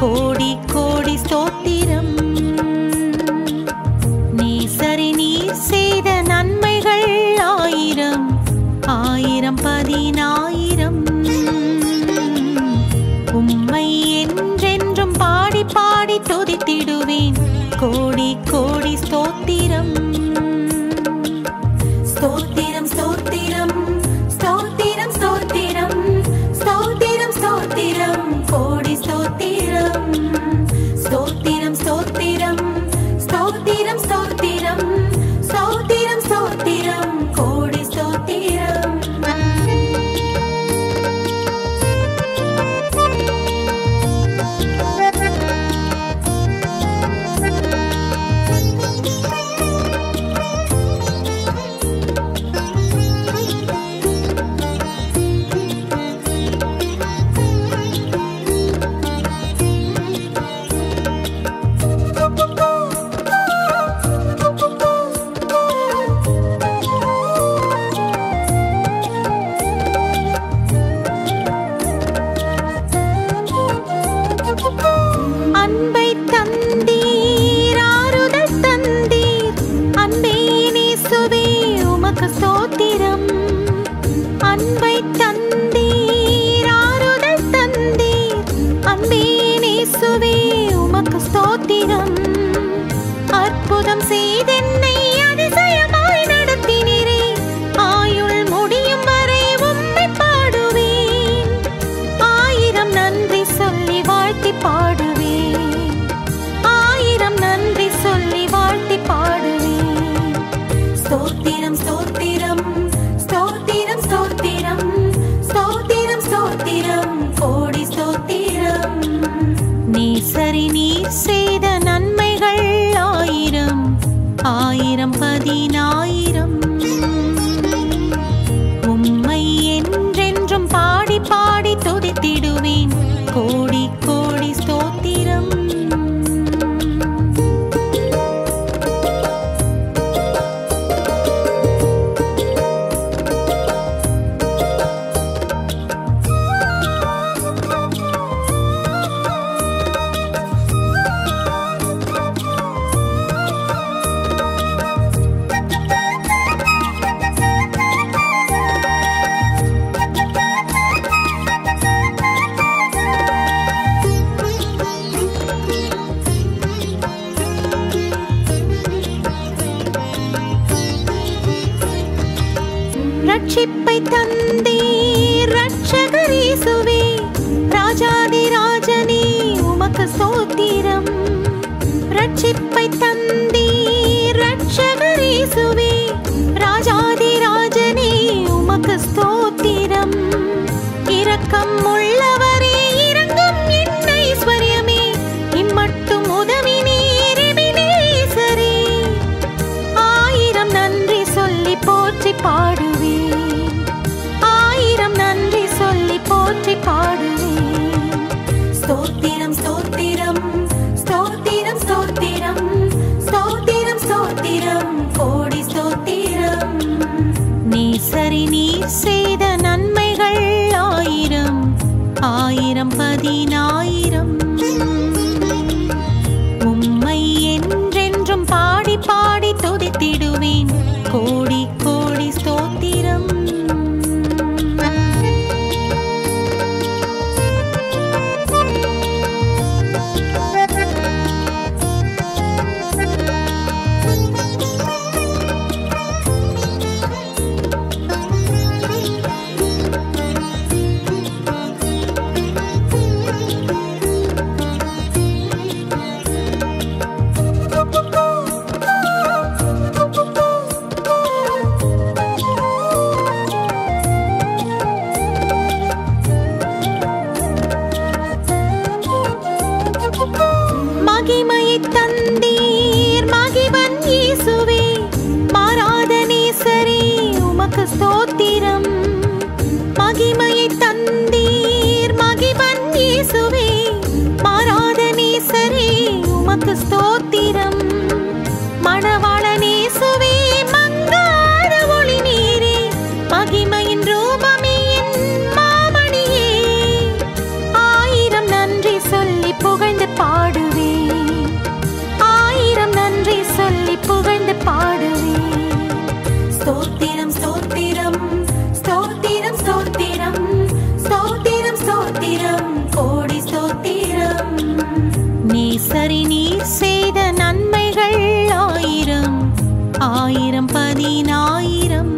கோடி கோடி ஸ்தோத்திரம். நேசரே நீர் செய்த நன்மைகள் ஆயிரம் ஆயிரம் பதினாயிரம். உம்மை என்றென்றும் பாடி பாடி துதித்திடுவேன். கோடி கோடி ஸ்தோத்திரம். ஸ்தோத்திரம் ஸ்தோத்திரம் ஸ்தோத்திரம் ஸ்தோத்திரம் ஸ்தோத்திரம் ஸ்தோத்திரம் கோடி ஸ்தோத்திரம். ஸ்தோத்திரம் ஸ்தோத்திரம் ஸ்தோத்திரம் ஸ்தோத்திரம் ஸ்தோத்திரம் ஸ்தோத்திரம் கோடி ஸ்தோத்திரம். அன்பை தந்தீர் ஆறுதல் தந்தீர் அன்பே இயேசுவே உமக்கு ஸ்தோத்திரம். அன்பை தந்தீர் ஆறுதல் தந்தீர் அன்பே இயேசுவே உமக்கு ஸ்தோத்திரம். அற்புதம் செய்தென்னை அதிசயமாய் நடத்தினீரே. ஆயுள் முடியும் வரை உம்மை பாடுவேன். ஆயிரம் நன்றி சொல்லி வாழ்த்தி பாடுவேன். ஆயிரம் நன்றி சொல்லி வாழ்த்தி பாடுவேன். ஸ்தோத்திரம் ஸ்தோத்திரம் ஸ்தோத்திரம் ஸ்தோத்திரம் ஆயிரம் பதினாயிரம்